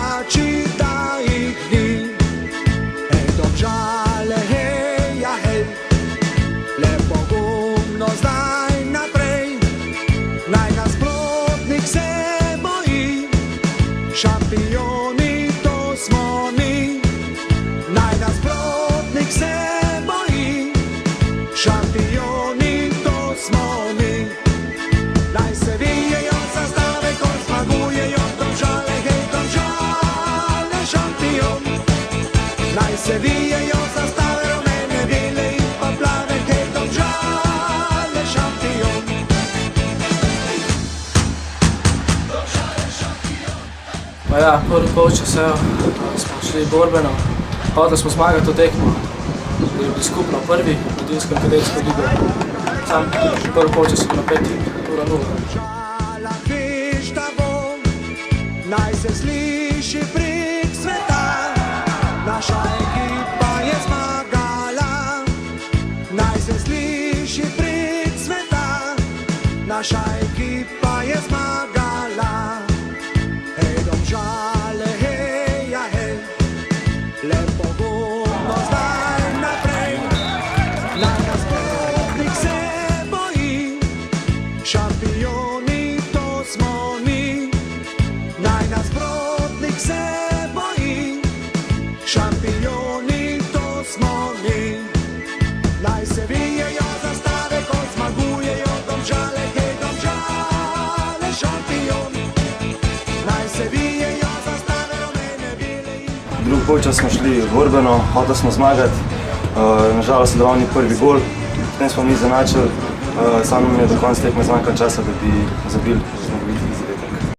navijači, da jih ni. Hej, Domžale, hej, ja hej, le pogumno zdaj naprej, naj nasprotnik se boji, šampioni to smo mi. Naj nasprotnik se boji, šampioni to smo mi. Naj se vijejo zastave, ko zmagujejo, Domžale, hej, Domžale, šampion. Naj se vijejo zastave, rumene, bele in pa plave, hej, Domžale, šampion. Pa ja, prvi polčas smo šli borbeno, hoteli smo zmagati to tekmo, da bi bili skupno prvi v mladinsko in kadetsko ligo. Sam prvi polčas je bilo 5:0. Domžala, veš, da bo, naj se sliši prek sveta, naša ekipa je zmagala. Naj se sliši prek sveta, naša ekipa je zmagala. Hej, Domžale, hej, ja hej, le pogumno zdaj naprej, naj nasprotnik se boji, šampioni to smo mi. Naj nasprotnik se boji, šampioni to smo mi. Naj se vijejo zastave, ko zmagujejo, Domžale, hej, Domžale, šampion. Naj se vijejo zastave, rumene, bele in Drugi polčas smo šli borbeno, hoteli smo zmagati, nažalost je dal oni prvi gol, potem smo mi izenačili, samo nam je do konca tekme zmanjkalo časa, da bi zabili zmagoviti.